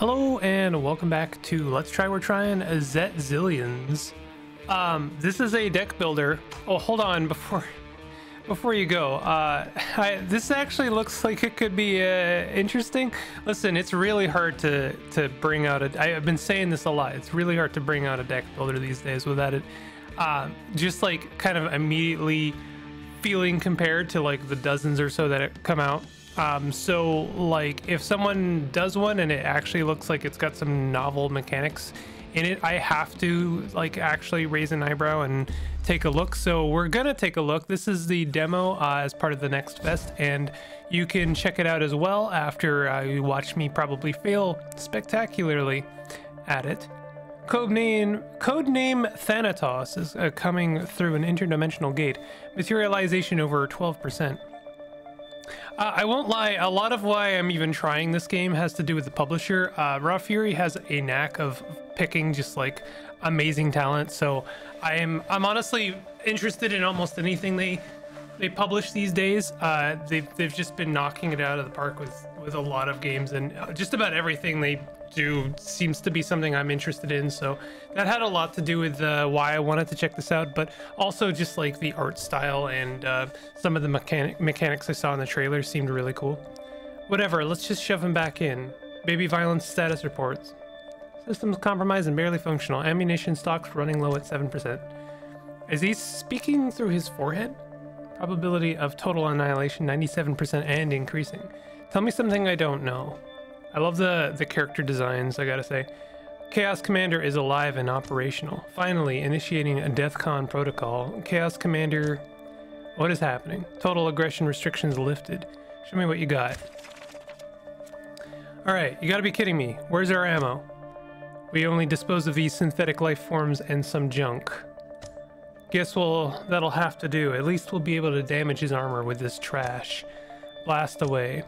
Hello and welcome back to We're trying a Zet Zillions. This is a deck builder. Oh, hold on before you go. This actually looks like it could be interesting. Listen, it's really hard to bring out I've been saying this a lot. It's really hard to bring out a deck builder these days without it just like kind of immediately feeling compared to like the dozens or so that come out. So like if someone does one and it actually looks like it's got some novel mechanics in it, I have to like actually raise an eyebrow and take a look. So we're gonna take a look. This is the demo as part of the next fest, and you can check it out as well after you watch me probably fail spectacularly at it. Codename Thanatos is coming through an interdimensional gate. Materialization over 12%. I won't lie, a lot of why I'm even trying this game has to do with the publisher. Raw Fury has a knack of picking just like amazing talent, so I'm honestly interested in almost anything they publish these days. They've just been knocking it out of the park with a lot of games, and just about everything they do seems to be something I'm interested in, so that had a lot to do with why I wanted to check this out, but also just like the art style and some of the mechanics I saw in the trailer seemed really cool. Whatever, let's just shove him back in. Baby violence status reports. Systems compromised and barely functional. Ammunition stocks running low at 7%. Is he speaking through his forehead? Probability of total annihilation 97% and increasing. Tell me something I don't know. I love the character designs, I gotta say. Chaos Commander is alive and operational. Finally, initiating a DEFCON protocol. Chaos Commander, what is happening? Total aggression restrictions lifted. Show me what you got. Alright, you gotta be kidding me. Where's our ammo? We only dispose of these synthetic life forms and some junk. Guess that'll have to do. At least we'll be able to damage his armor with this trash. Blast away.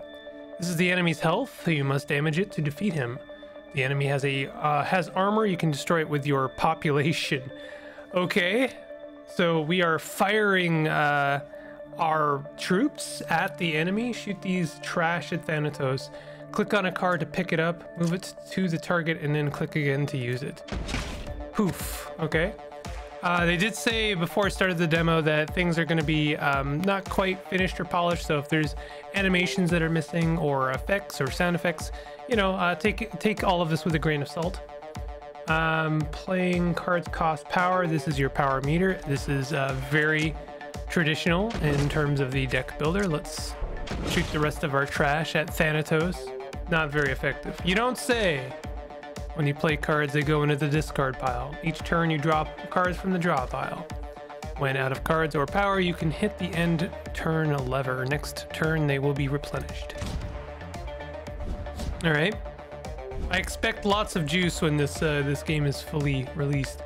This is the enemy's health, so you must damage it to defeat him. The enemy has armor, you can destroy it with your population. Okay, so we are firing our troops at the enemy. Shoot these trash at Thanatos. Click on a card to pick it up, move it to the target, and then click again to use it. Poof, okay. They did say before I started the demo that things are going to be not quite finished or polished, so if there's animations that are missing or effects or sound effects, you know, take all of this with a grain of salt. Playing cards cost power. This is your power meter. This is very traditional in terms of the deck builder. Let's shoot the rest of our trash at Thanatos. Not very effective. You don't say. When you play cards, they go into the discard pile. Each turn you drop cards from the draw pile. When out of cards or power, you can hit the end turn lever. Next turn, they will be replenished. All right. I expect lots of juice when this game is fully released.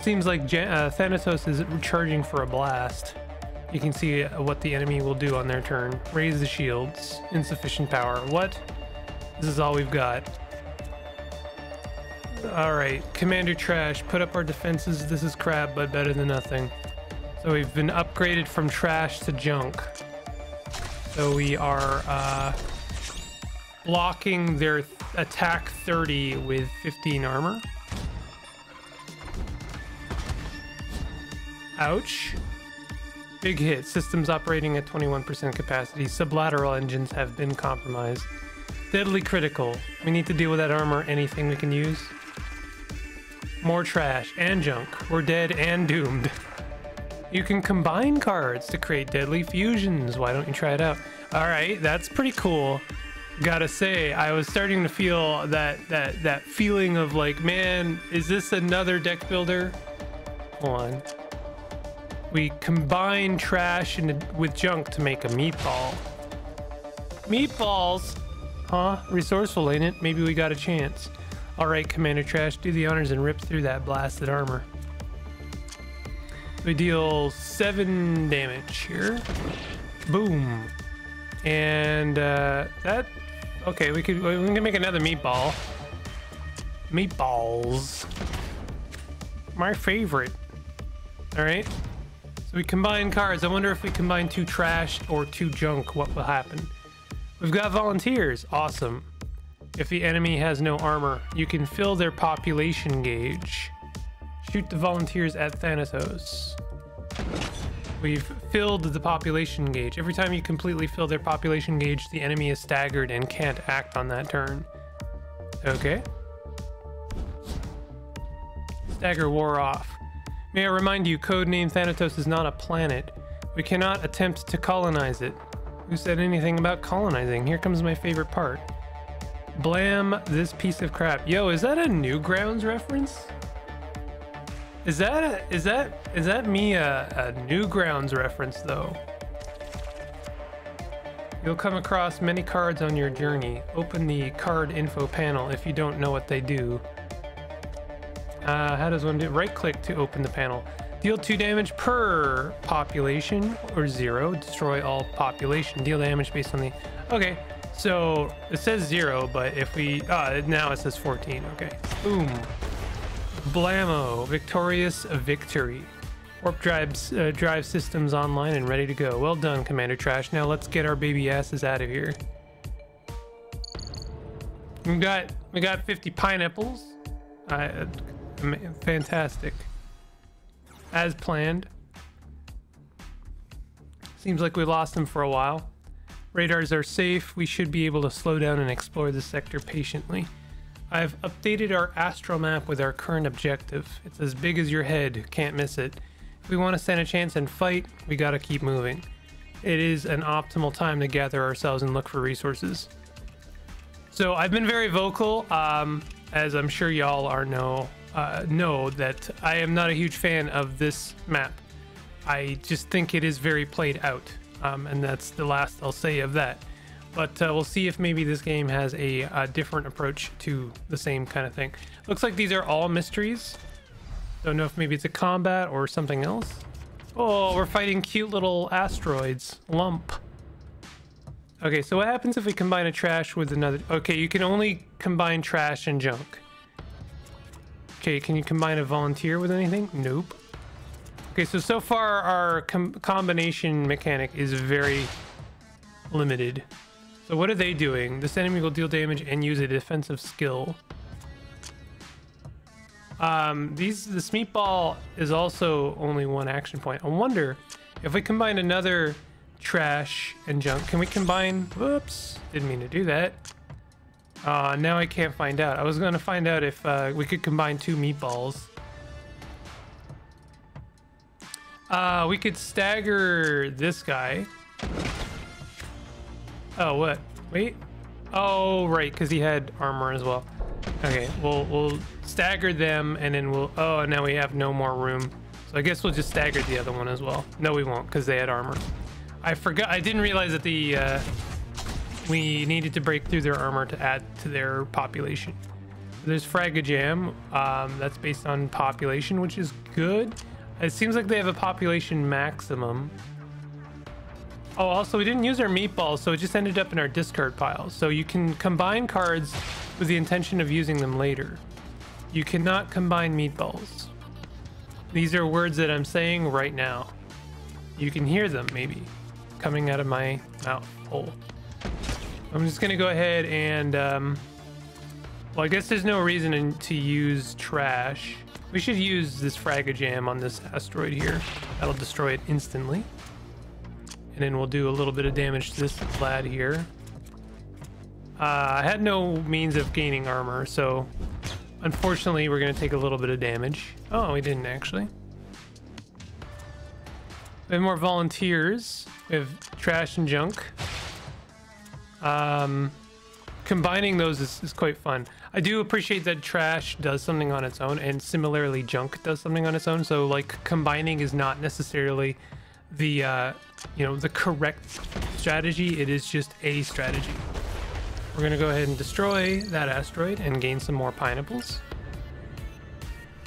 Seems like Thanatos is recharging for a blast. You can see what the enemy will do on their turn. Raise the shields. Insufficient power. What? This is all we've got. All right, Commander Trash, put up our defenses. This is crap, but better than nothing. So we've been upgraded from trash to junk. So we are blocking their attack 30 with 15 armor. Ouch. Big hit. Systems operating at 21% capacity. Sublateral engines have been compromised. Deadly critical. We need to deal with that armor. Anything we can use. More trash and junk. We're dead and doomed. You can combine cards to create deadly fusions. Why don't you try it out? All right, that's pretty cool. Gotta say, I was starting to feel that feeling of like, man, is this another deck builder? Hold on. We combine trash with junk to make a meatball. Meatballs? Huh? Resourceful, ain't it? Maybe we got a chance. All right, Commander Trash, do the honors and rip through that blasted armor. We deal 7 damage here. Boom. And that, okay, we can make another meatball. Meatballs. My favorite. All right. So we combine cards. I wonder if we combine 2 trash or 2 junk, what will happen? We've got volunteers. Awesome. If the enemy has no armor, you can fill their population gauge. Shoot the volunteers at Thanatos. We've filled the population gauge. Every time you completely fill their population gauge, the enemy is staggered and can't act on that turn. Okay. Stagger wore off. May I remind you, codename Thanatos is not a planet. We cannot attempt to colonize it. Who said anything about colonizing? Here comes my favorite part. Blam this piece of crap. Yo, is that a Newgrounds reference? Is that me a Newgrounds reference though? You'll come across many cards on your journey. Open the card info panel if you don't know what they do. How does one do? Right click to open the panel. Deal 2 damage per population or 0. Destroy all population. Deal damage based on the... Okay, so it says 0, but if we... now it says 14. Okay. Boom. Blammo. Victorious victory. Warp drive systems online and ready to go. Well done, Commander Trash. Now let's get our baby asses out of here. We got 50 pineapples. Fantastic. As planned. Seems like we lost them for a while. Radars are safe. We should be able to slow down and explore the sector patiently. I've updated our astral map with our current objective. It's as big as your head. Can't miss it. If we want to stand a chance and fight, we gotta keep moving. It is an optimal time to gather ourselves and look for resources. So I've been very vocal, as I'm sure y'all know that I am not a huge fan of this map. I just think it is very played out, and that's the last I'll say of that. But we'll see if maybe this game has a different approach to the same kind of thing. Looks like these are all mysteries. Don't know if maybe it's a combat or something else. Oh, we're fighting cute little asteroids. Lump. Okay, so what happens if we combine a trash with another? Okay, you can only combine trash and junk. Okay, can you combine a volunteer with anything? Nope. Okay, so far our combination mechanic is very limited. So what are they doing? This enemy will deal damage and use a defensive skill. This meatball is also only 1 action point. I wonder if we combine another trash and junk, can we combine? Whoops, didn't mean to do that. Now I can't find out. I was going to find out if we could combine 2 meatballs. We could stagger this guy. Oh, what? Wait. Oh, right, because he had armor as well. Okay, we'll stagger them, and then we'll... Oh, now we have no more room. So I guess we'll just stagger the other one as well. No, we won't, because they had armor. I forgot. I didn't realize that we needed to break through their armor to add to their population. There's Fragajam. That's based on population, which is good. It seems like they have a population maximum. Oh, also, we didn't use our meatballs, so it just ended up in our discard pile. So you can combine cards with the intention of using them later. You cannot combine meatballs. These are words that I'm saying right now. You can hear them, maybe, coming out of my mouth hole. I'm just gonna go ahead and, well, I guess there's no reason to use trash. We should use this Fragajam on this asteroid here. That'll destroy it instantly. And then we'll do a little bit of damage to this lad here. I had no means of gaining armor, so unfortunately we're gonna take a little bit of damage. Oh, we didn't actually. We have more volunteers. We have trash and junk. Combining those is quite fun. I do appreciate that trash does something on its own, and similarly junk does something on its own. So like combining is not necessarily the you know, the correct strategy. It is just a strategy. We're gonna go ahead and destroy that asteroid and gain some more pineapples.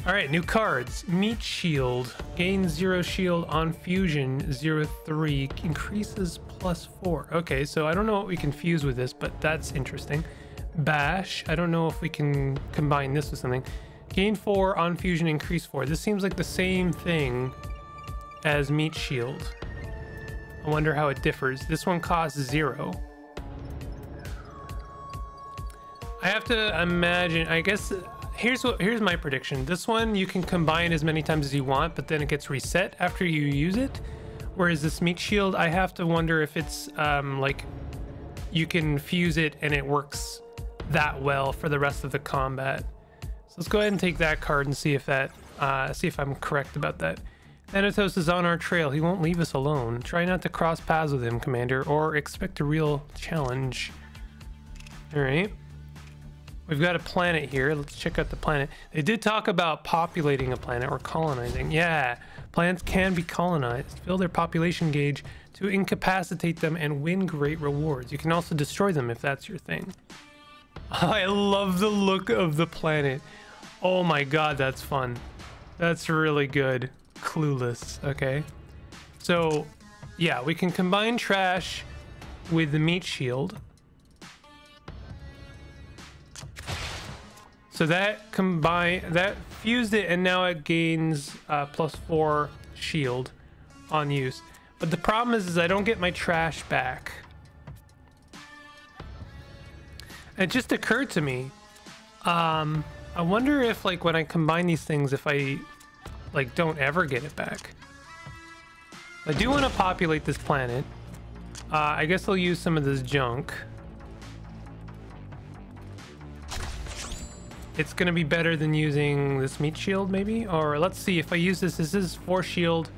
All right, new cards. Meat Shield. Gain 0 shield on fusion, 0/3. Increases +4. Okay, so I don't know what we can fuse with this, but that's interesting. Bash. I don't know if we can combine this with something. Gain 4 on fusion, increase 4. This seems like the same thing as Meat Shield. I wonder how it differs. This one costs 0. I have to imagine, I guess, here's my prediction. This one you can combine as many times as you want, but then it gets reset after you use it. Whereas this meat shield, I have to wonder if it's like you can fuse it and it works that well for the rest of the combat. So let's go ahead and take that card and see if that see if I'm correct about that. Thanatos is on our trail. He won't leave us alone. Try not to cross paths with him, Commander, or expect a real challenge. All right. We've got a planet here. Let's check out the planet. They did talk about populating a planet or colonizing. Yeah, planets can be colonized. Fill their population gauge to incapacitate them and win great rewards. You can also destroy them if that's your thing. I love the look of the planet. Oh my god, that's fun. That's really good. Clueless. Okay. So, yeah, we can combine trash with the meat shield. So that fused it, and now it gains +4 shield on use. But the problem is I don't get my trash back. It just occurred to me. I wonder if, like, when I combine these things, if I, like, don't ever get it back. I do want to populate this planet. I guess I'll use some of this junk. It's gonna be better than using this meat shield, maybe? Or let's see, if I use this is 4 shield.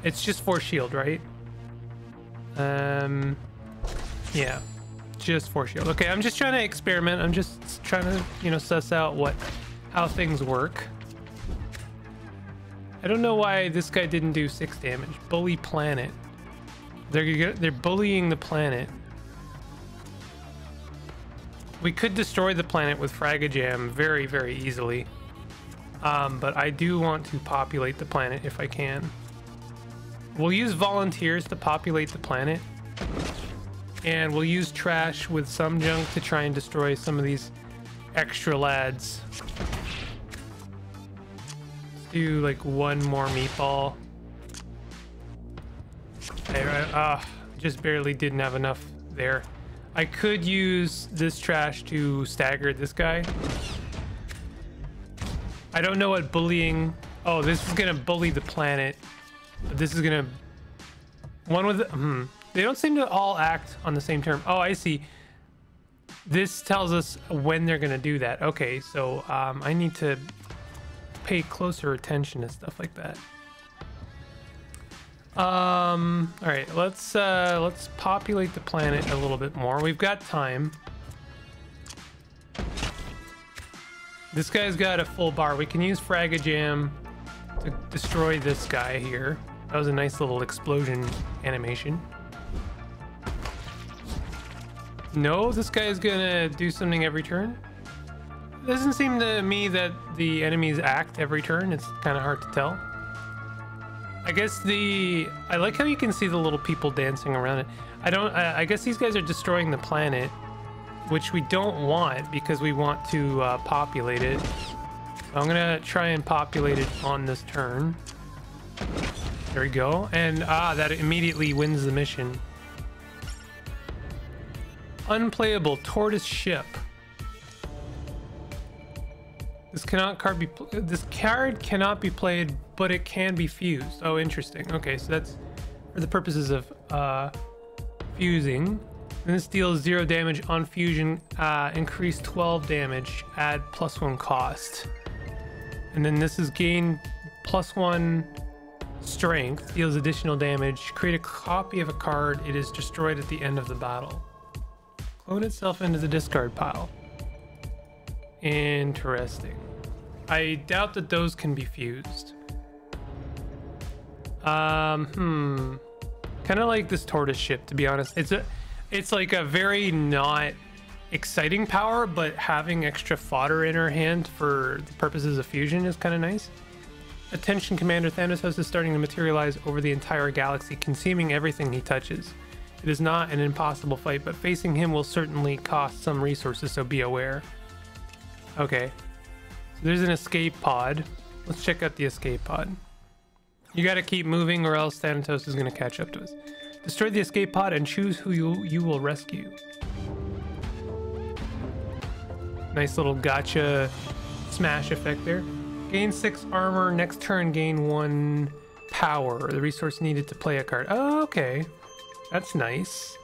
It's just 4 shield, right? Yeah, just 4 shield. Okay, I'm just trying to experiment. I'm just trying to, you know, suss out how things work. I don't know why this guy didn't do 6 damage. Bully planet. They're bullying the planet. We could destroy the planet with Fragajam very, very easily. But I do want to populate the planet if I can. We'll use volunteers to populate the planet. And we'll use trash with some junk to try and destroy some of these extra lads. Let's do like 1 more meatball. There, just barely didn't have enough there. I could use this trash to stagger this guy. I don't know what bullying... Oh, this is gonna bully the planet. But this is gonna... One with... They don't seem to all act on the same term. Oh, I see. This tells us when they're gonna do that. Okay, so I need to pay closer attention to stuff like that. All right, let's populate the planet a little bit more. We've got time. This guy's got a full bar. We can use Fragajam to destroy this guy here. That was a nice little explosion animation. No, this guy's gonna do something every turn. It doesn't seem to me that the enemies act every turn. It's kind of hard to tell. I guess I like how you can see the little people dancing around it. I guess these guys are destroying the planet, which we don't want because we want to populate it. So I'm gonna try and populate it on this turn. There we go. And that immediately wins the mission. Unplayable tortoise ship. This card cannot be played, but it can be fused. Oh, interesting. Okay, so that's for the purposes of fusing. And this deals 0 damage on fusion, increase 12 damage, add +1 cost. And then this is gain +1 strength, deals additional damage. Create a copy of a card. It is destroyed at the end of the battle. Clone itself into the discard pile. Interesting. I doubt that those can be fused. Kind of like this tortoise ship, to be honest. It's like a very not exciting power, but having extra fodder in her hand for the purposes of fusion is kind of nice. Attention, Commander. Thanatos is starting to materialize over the entire galaxy, consuming everything he touches. It is not an impossible fight, but facing him will certainly cost some resources, so be aware. Okay. So there's an escape pod. Let's check out the escape pod. You gotta keep moving or else Thanatos is gonna catch up to us. Destroy the escape pod and choose who you will rescue. Nice little gotcha smash effect there. Gain 6 armor. Next turn, gain 1 power. The resource needed to play a card. Oh, okay. That's nice.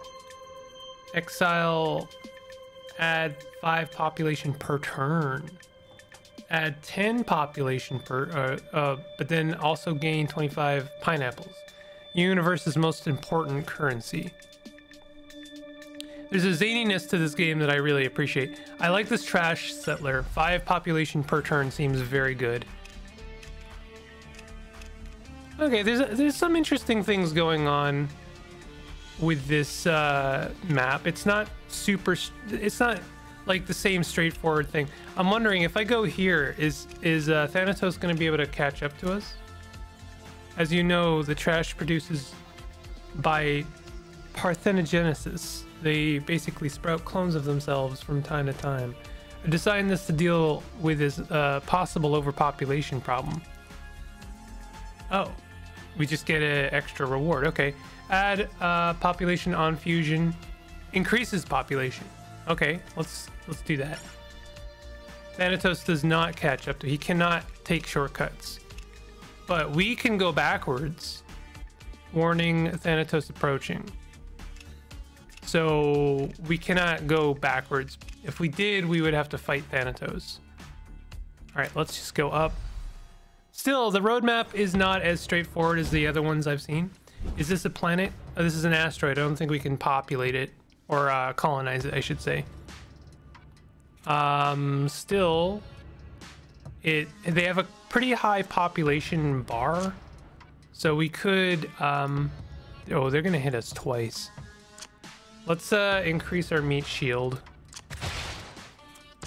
Exile. Add 5 population per turn. Add 10 population per... but then also gain 25 pineapples. Universe's most important currency. There's a zaniness to this game that I really appreciate. I like this trash settler. 5 population per turn seems very good. Okay, there's some interesting things going on with this map. It's not super... It's not like the same straightforward thing. I'm wondering if I go here, is Thanatos going to be able to catch up to us? As you know, the trash produces by parthenogenesis. They basically sprout clones of themselves from time to time. I designed this to deal with this possible overpopulation problem. Oh, we just get an extra reward. Okay, add population on fusion, increases population. Okay, let's do that. Thanatos does not catch up to. He cannot take shortcuts, but we can go backwards. Warning: Thanatos approaching. So we cannot go backwards. If we did, we would have to fight Thanatos. All right, let's just go up. Still, the roadmap is not as straightforward as the other ones I've seen. Is this a planet? Oh, this is an asteroid. I don't think we can populate it or colonize it, I should say. Still, they have a pretty high population bar, so we could. Oh, they're gonna hit us twice. Let's increase our meat shield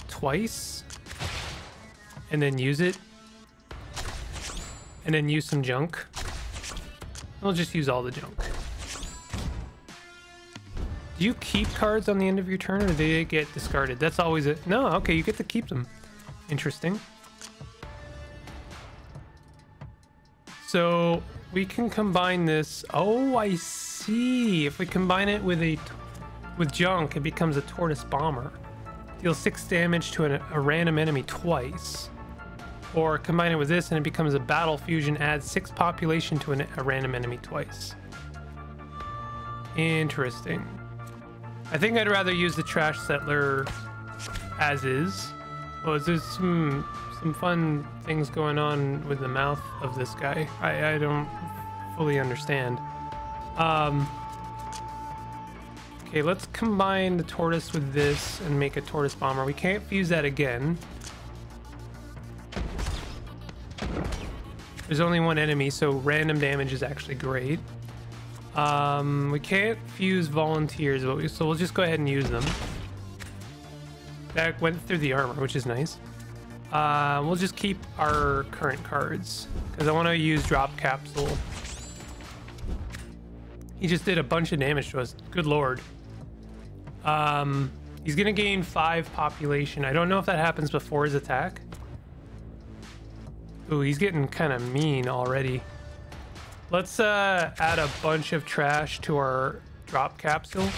twice, and then use it, and then use some junk. We'll just use all the junk. Do you keep cards on the end of your turn, or do they get discarded? That's always it. No, okay, you get to keep them. Interesting. So we can combine this. Oh, I see. If we combine it with junk, it becomes a tortoise bomber. Deals 6 damage to a random enemy twice. Or combine it with this and it becomes a battle fusion, adds 6 population to a random enemy twice. Interesting. I think I'd rather use the trash settler as is. Oh, there's some fun things going on with the mouth of this guy. I don't fully understand. Okay, let's combine the tortoise with this and make a tortoise bomber. We can't fuse that again. There's only one enemy, so random damage is actually great. We can't fuse volunteers, so we'll just go ahead and use them. That went through the armor, which is nice. We'll just keep our current cards because I want to use drop capsule. He just did a bunch of damage to us. Good lord. He's gonna gain 5 population. I don't know if that happens before his attack. Ooh, he's getting kind of mean already. Let's add a bunch of trash to our drop capsule.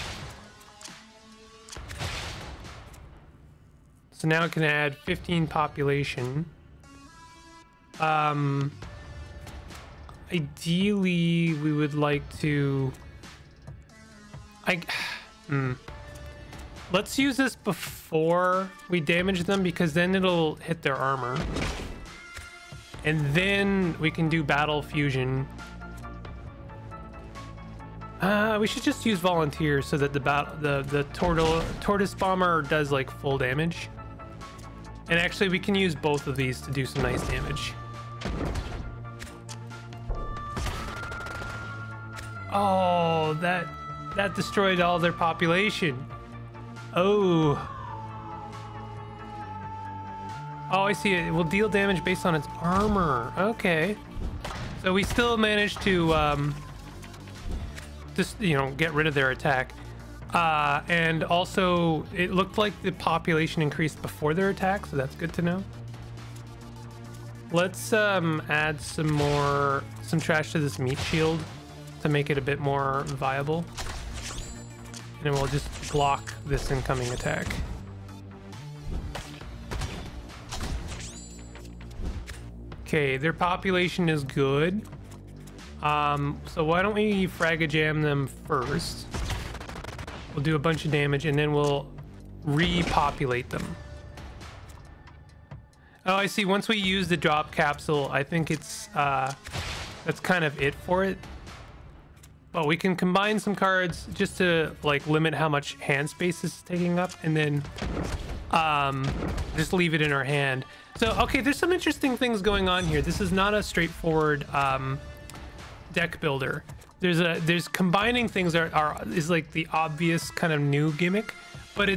So now it can add 15 population. Ideally, we would like to... Let's use this before we damage them, because then it'll hit their armor. And then we can do battle fusion. We should just use volunteers so that the tortoise bomber does like full damage. And actually we can use both of these to do some nice damage. Oh, that destroyed all their population. Oh, I see it. It will deal damage based on its armor. Okay. So we still managed to just, you know, get rid of their attack. And also it looked like the population increased before their attack, so that's good to know. Let's add some trash to this meat shield to make it a bit more viable. And then we'll just block this incoming attack. Okay, their population is good. So why don't we frag-a-jam them first? We'll do a bunch of damage and then we'll repopulate them. Oh, I see. Once we use the drop capsule, I think it's that's kind of it for it. But we can combine some cards just to like limit how much hand space is taking up, and then just leave it in our hand. So okay, there's some interesting things going on here. This is not a straightforward deck builder. There's combining things is like the obvious kind of new gimmick, but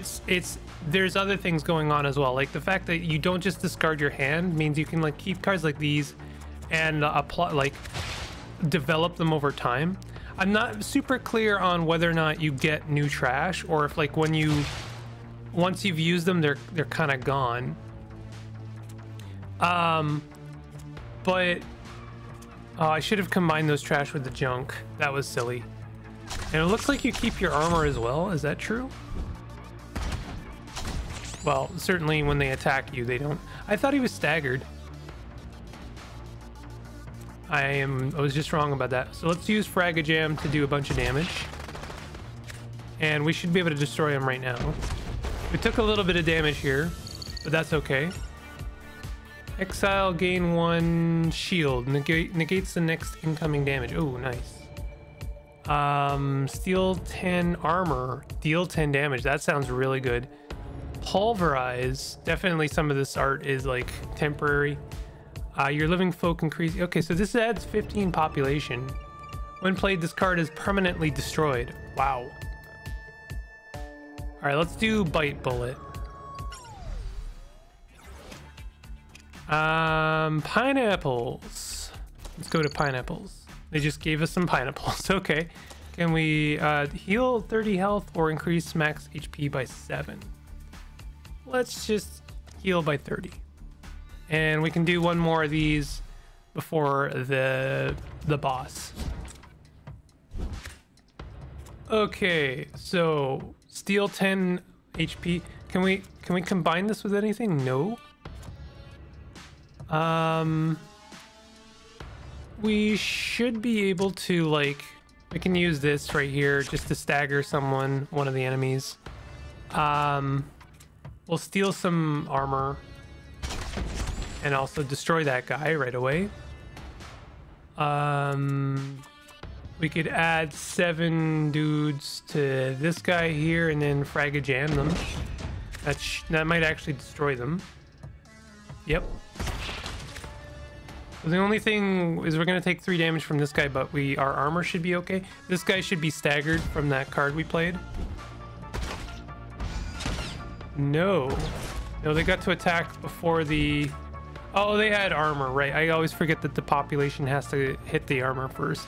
there's other things going on as well. Like the fact that you don't just discard your hand means you can like keep cards like these and apply, like develop them over time. I'm not super clear on whether or not you get new trash, or if like once you've used them, they're kind of gone. But I should have combined those trash with the junk. That was silly. And it looks like you keep your armor as well. Is that true? Well, certainly when they attack you, they don't. I thought he was staggered. I was just wrong about that. So let's use Frag-a-Jam to do a bunch of damage. And we should be able to destroy him right now. We took a little bit of damage here, but that's okay. Exile, gain 1 shield. Negates the next incoming damage. Oh, nice. Steal 10 armor. Deal 10 damage. That sounds really good. Pulverize. Definitely some of this art is like temporary. Your living folk increase. Okay, so this adds 15 population. When played, this card is permanently destroyed. Wow. All right, let's do Bite Bullet. Pineapples. Let's go to pineapples. They just gave us some pineapples. Okay. Can we heal 30 health or increase max HP by 7? Let's just heal by 30. And we can do one more of these before the boss. Okay, so steal 10 HP. Can we combine this with anything? No. We should be able to, like, we can use this right here just to stagger one of the enemies. We'll steal some armor and also destroy that guy right away. We could add 7 dudes to this guy here and then frag-a-jam them. That might actually destroy them. Yep. So the only thing is we're going to take 3 damage from this guy, but our armor should be okay. This guy should be staggered from that card we played. No, they got to attack before the... Oh, they had armor, right? I always forget that the population has to hit the armor first.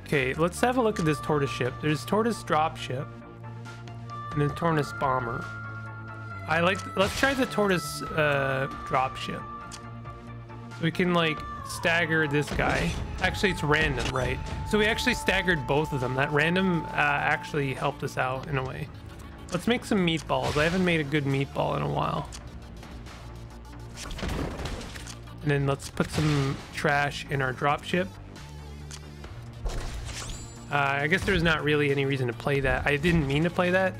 Okay, let's have a look at this tortoise ship. There's tortoise drop ship and then tortoise bomber. Let's try the tortoise drop ship. So we can like stagger this guy. Actually, it's random, right? So we actually staggered both of them. That random actually helped us out in a way. Let's make some meatballs. I haven't made a good meatball in a while. And then let's put some trash in our dropship. I guess there's not really any reason to play that. I didn't mean to play that.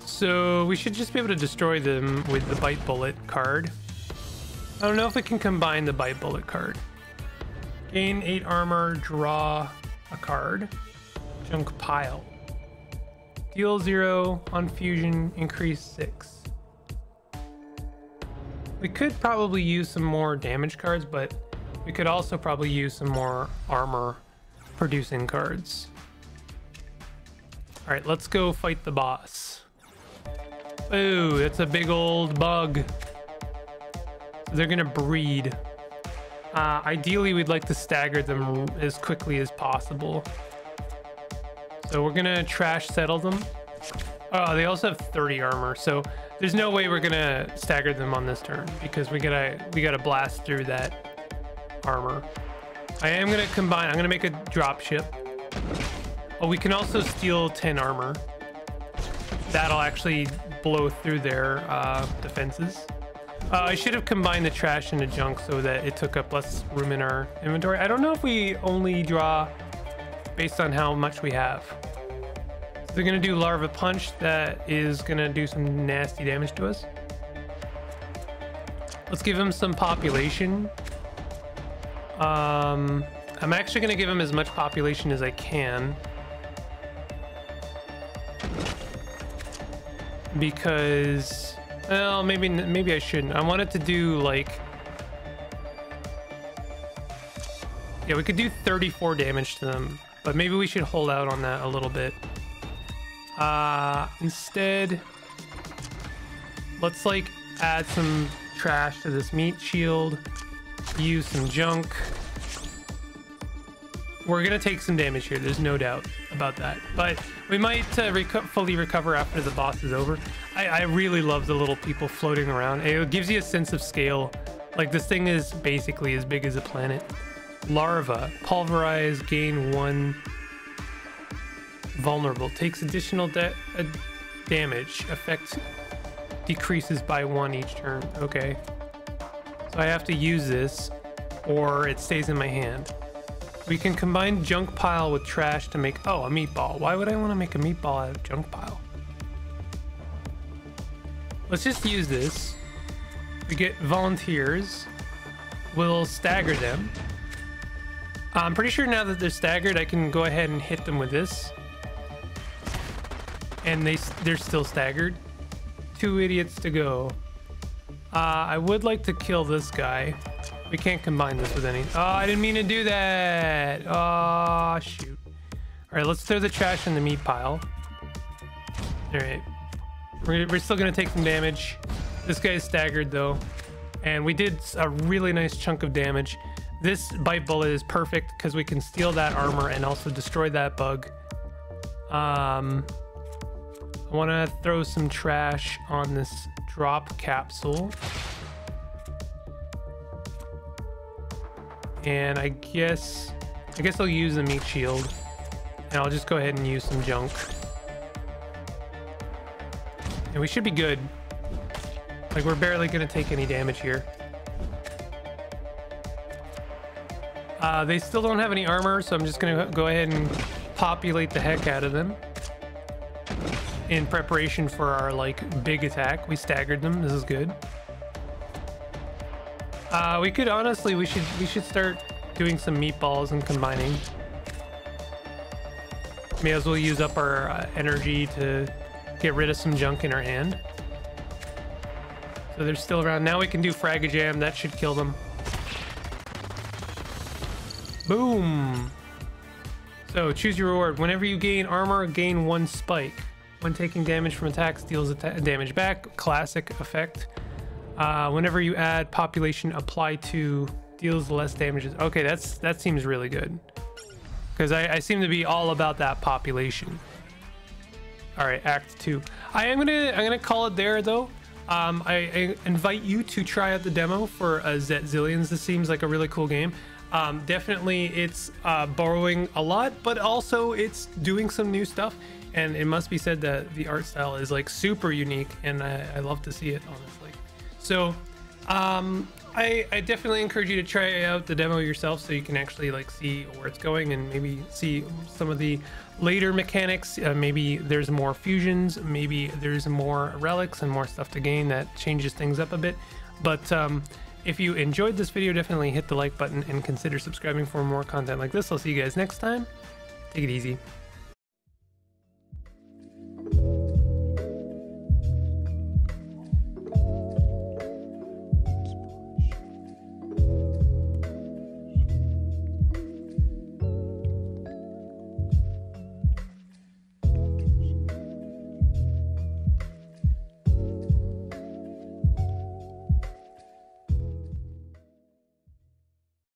So we should just be able to destroy them with the Bite Bullet card. I don't know if we can combine the Bite Bullet card. Gain 8 armor, draw a card. Junk pile. Deal 0 on fusion, increase 6. We could probably use some more damage cards, but we could also probably use some more armor producing cards. All right, let's go fight the boss. Ooh, that's a big old bug. They're gonna breed. Ideally, we'd like to stagger them as quickly as possible. So we're gonna trash settle them. Oh, they also have 30 armor, so there's no way we're gonna stagger them on this turn because we gotta blast through that armor. I am gonna combine. I'm gonna make a drop ship. Oh, we can also steal 10 armor. that'll actually blow through their defenses. I should have combined the trash and the junk so that it took up less room in our inventory. I don't know if we only draw based on how much we have. So they're gonna do larva punch. That is gonna do some nasty damage to us. Let's give him some population. I'm actually gonna give him as much population as I can, because, well, maybe I shouldn't. I wanted to do like, yeah, we could do 34 damage to them, but maybe we should hold out on that a little bit. Instead, let's like add some trash to this meat shield, use some junk. We're gonna take some damage here, there's no doubt about that, but we might fully recover after the boss is over. I really love the little people floating around. It gives you a sense of scale. Like, this thing is basically as big as a planet. Larva, pulverize, gain 1 vulnerable, takes additional damage, effect decreases by 1 each turn. Okay, so I have to use this or it stays in my hand. We can combine junk pile with trash to make, oh, a meatball. Why would I want to make a meatball out of junk pile? Let's just use this. We get volunteers. We'll stagger them. I'm pretty sure now that they're staggered, I can go ahead and hit them with this. And they're still staggered. 2 idiots to go. I would like to kill this guy. We can't combine this with any. Oh, I didn't mean to do that. Oh, shoot. All right, let's throw the trash in the meat pile. All right. We're still going to take some damage. This guy's staggered, though. And we did a really nice chunk of damage. This bite bullet is perfect because we can steal that armor and also destroy that bug. I want to throw some trash on this drop capsule. And I guess I'll use the meat shield, and I'll just go ahead and use some junk. And we should be good. Like, we're barely gonna take any damage here. They still don't have any armor, so I'm just gonna go ahead and populate the heck out of them in preparation for our like big attack. We staggered them. This is good. We could honestly, we should start doing some meatballs and combining. May as well use up our energy to get rid of some junk in our hand. So they're still around. Now we can do frag-a-jam. That should kill them. Boom. So choose your reward. Whenever you gain armor, gain 1 spike. When taking damage from attacks, deals damage back. Classic effect. Whenever you add population, apply to, deals less damage. Okay, that seems really good, because I seem to be all about that population. All right, Act 2. I'm gonna call it there, though. I invite you to try out the demo for Zet Zillions. This seems like a really cool game. Definitely, it's borrowing a lot, but also it's doing some new stuff. And it must be said that the art style is like super unique, and I love to see it, honestly. So I definitely encourage you to try out the demo yourself, so you can actually like see where it's going and maybe see some of the later mechanics. Maybe there's more fusions, maybe there's more relics and more stuff to gain that changes things up a bit. But if you enjoyed this video, definitely hit the like button and consider subscribing for more content like this. I'll see you guys next time. Take it easy.